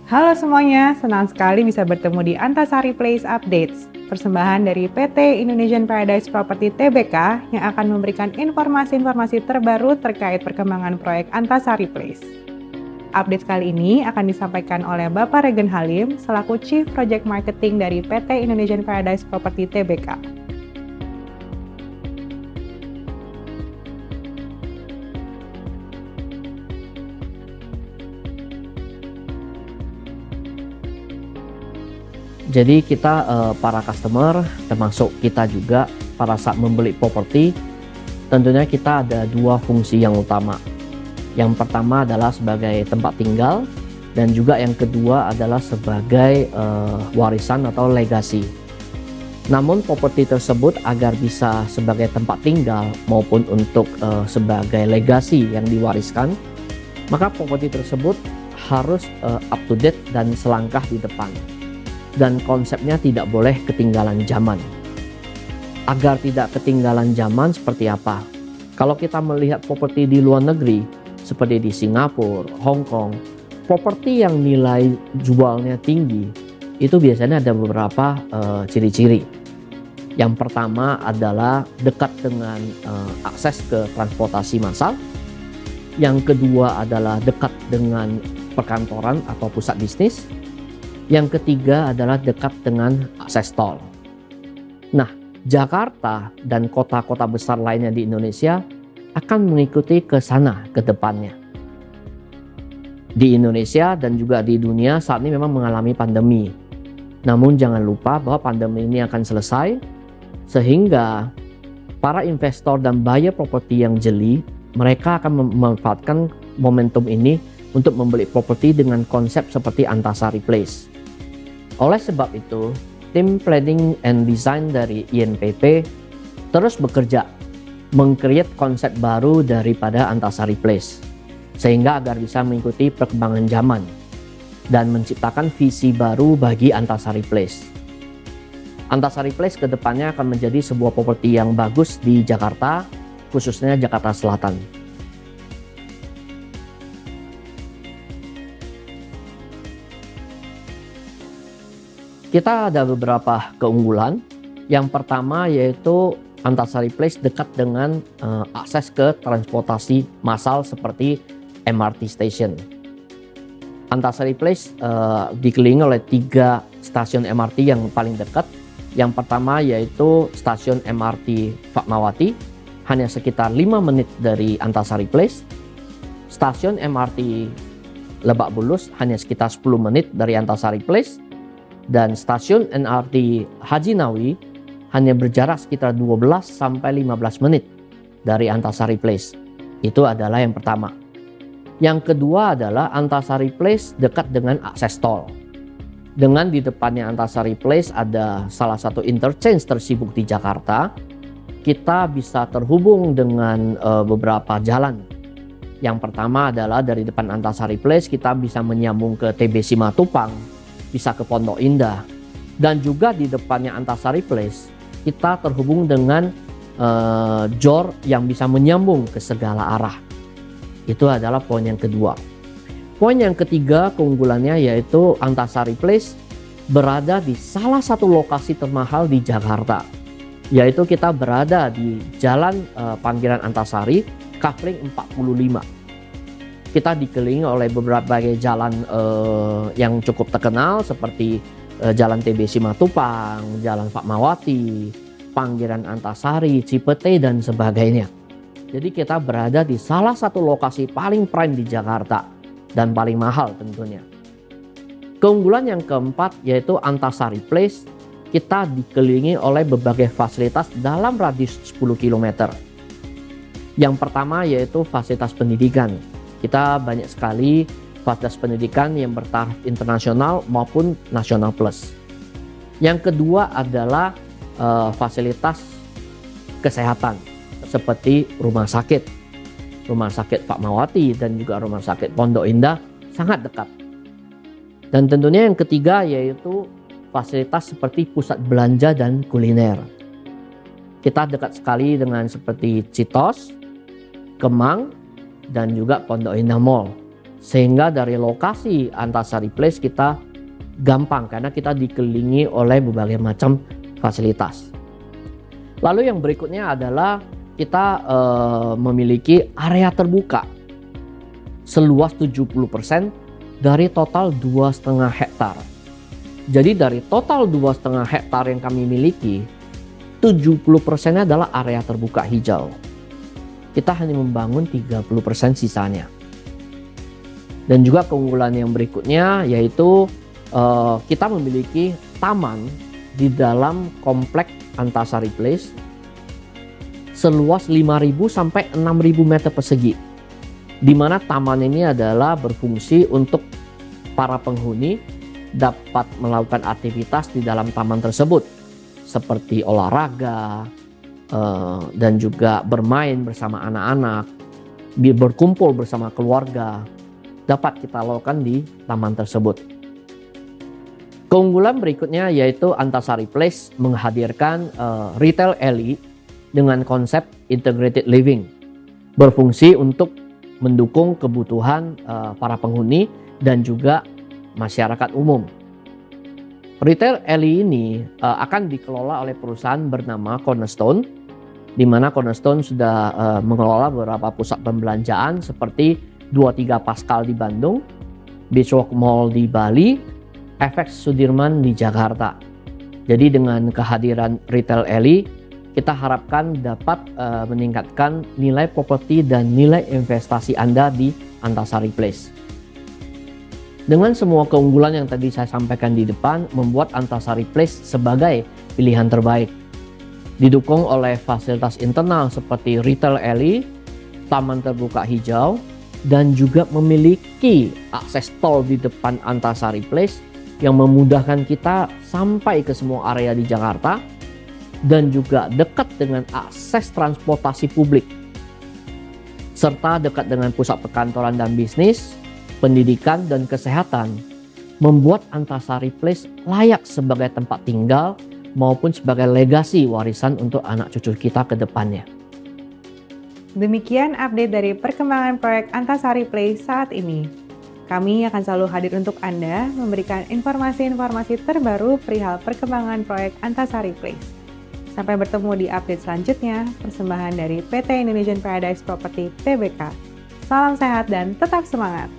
Halo semuanya, senang sekali bisa bertemu di Antasari Place Updates, persembahan dari PT Indonesian Paradise Property Tbk yang akan memberikan informasi-informasi terbaru terkait perkembangan proyek Antasari Place. Update kali ini akan disampaikan oleh Bapak Regen Halim selaku Chief Project Marketing dari PT Indonesian Paradise Property Tbk. Jadi kita para customer termasuk kita juga pada saat membeli properti tentunya kita ada dua fungsi yang utama. Yang pertama adalah sebagai tempat tinggal dan juga yang kedua adalah sebagai warisan atau legasi. Namun properti tersebut agar bisa sebagai tempat tinggal maupun untuk sebagai legasi yang diwariskan, maka properti tersebut harus up to date dan selangkah di depan. Dan konsepnya tidak boleh ketinggalan zaman. Agar tidak ketinggalan zaman seperti apa? Kalau kita melihat properti di luar negeri seperti di Singapura, Hong Kong, properti yang nilai jualnya tinggi itu biasanya ada beberapa ciri-ciri. Yang pertama adalah dekat dengan akses ke transportasi massal. Yang kedua adalah dekat dengan perkantoran atau pusat bisnis. Yang ketiga adalah dekat dengan akses tol. Nah, Jakarta dan kota-kota besar lainnya di Indonesia akan mengikuti ke sana ke depannya. Di Indonesia dan juga di dunia saat ini memang mengalami pandemi. Namun jangan lupa bahwa pandemi ini akan selesai sehingga para investor dan buyer properti yang jeli, mereka akan memanfaatkan momentum ini untuk membeli properti dengan konsep seperti Antasari Place. Oleh sebab itu, tim planning and design dari INPP terus bekerja meng-create konsep baru daripada Antasari Place sehingga agar bisa mengikuti perkembangan zaman dan menciptakan visi baru bagi Antasari Place. Antasari Place ke depannya akan menjadi sebuah properti yang bagus di Jakarta, khususnya Jakarta Selatan. Kita ada beberapa keunggulan. Yang pertama yaitu Antasari Place dekat dengan akses ke transportasi massal seperti MRT station. Antasari Place dikelilingi oleh 3 stasiun MRT yang paling dekat. Yang pertama yaitu stasiun MRT Fatmawati, hanya sekitar 5 menit dari Antasari Place. Stasiun MRT Lebak Bulus hanya sekitar 10 menit dari Antasari Place. Dan stasiun MRT Haji Nawi hanya berjarak sekitar 12 sampai 15 menit dari Antasari Place. Itu adalah yang pertama. Yang kedua adalah Antasari Place dekat dengan akses tol. Dengan di depannya Antasari Place ada salah satu interchange tersibuk di Jakarta, kita bisa terhubung dengan beberapa jalan. Yang pertama adalah dari depan Antasari Place kita bisa menyambung ke TB Simatupang, bisa ke Pondok Indah, dan juga di depannya Antasari Place kita terhubung dengan JOR yang bisa menyambung ke segala arah. Itu adalah poin yang kedua. Poin yang ketiga keunggulannya yaitu Antasari Place berada di salah satu lokasi termahal di Jakarta, yaitu kita berada di Jalan Parkiran Antasari, Kafling 45. Kita dikelilingi oleh beberapa jalan yang cukup terkenal seperti Jalan TB Simatupang, Jalan Fatmawati, Parkiran Antasari, Cipete, dan sebagainya. Jadi kita berada di salah satu lokasi paling prime di Jakarta dan paling mahal tentunya. Keunggulan yang keempat yaitu Antasari Place, kita dikelilingi oleh berbagai fasilitas dalam radius 10 km. Yang pertama yaitu fasilitas pendidikan. Kita banyak sekali fasilitas pendidikan yang bertaraf internasional maupun nasional plus. Yang kedua adalah fasilitas kesehatan seperti rumah sakit Fatmawati dan juga rumah sakit Pondok Indah sangat dekat. Dan tentunya yang ketiga yaitu fasilitas seperti pusat belanja dan kuliner. Kita dekat sekali dengan seperti Citos, Kemang, dan juga Pondok Indah Mall. Sehingga dari lokasi Antasari Place kita gampang karena kita dikelilingi oleh berbagai macam fasilitas. Lalu yang berikutnya adalah kita memiliki area terbuka seluas 70% dari total 2,5 hektar. Jadi dari total 2,5 hektar yang kami miliki, 70% adalah area terbuka hijau. Kita hanya membangun 30% sisanya. Dan juga keunggulan yang berikutnya yaitu kita memiliki taman di dalam komplek Antasari Place seluas 5.000 sampai 6.000 meter persegi. Di mana taman ini adalah berfungsi untuk para penghuni dapat melakukan aktivitas di dalam taman tersebut seperti olahraga dan juga bermain bersama anak-anak, berkumpul bersama keluarga, dapat kita lakukan di taman tersebut. Keunggulan berikutnya yaitu Antasari Place menghadirkan retail alley dengan konsep integrated living, berfungsi untuk mendukung kebutuhan para penghuni dan juga masyarakat umum. Retail alley ini akan dikelola oleh perusahaan bernama Cornerstone, di mana Cornerstone sudah mengelola beberapa pusat pembelanjaan seperti 23 Pascal di Bandung, Beachwalk Mall di Bali, FX Sudirman di Jakarta. Jadi dengan kehadiran retail alley, kita harapkan dapat meningkatkan nilai properti dan nilai investasi Anda di Antasari Place. Dengan semua keunggulan yang tadi saya sampaikan di depan, membuat Antasari Place sebagai pilihan terbaik. Didukung oleh fasilitas internal seperti retail alley, taman terbuka hijau, dan juga memiliki akses tol di depan Antasari Place yang memudahkan kita sampai ke semua area di Jakarta dan juga dekat dengan akses transportasi publik serta dekat dengan pusat perkantoran dan bisnis, pendidikan dan kesehatan, membuat Antasari Place layak sebagai tempat tinggal maupun sebagai legasi warisan untuk anak cucu kita ke depannya. Demikian update dari perkembangan proyek Antasari Place saat ini. Kami akan selalu hadir untuk Anda memberikan informasi-informasi terbaru perihal perkembangan proyek Antasari Place. Sampai bertemu di update selanjutnya, persembahan dari PT Indonesian Paradise Property Tbk. Salam sehat dan tetap semangat!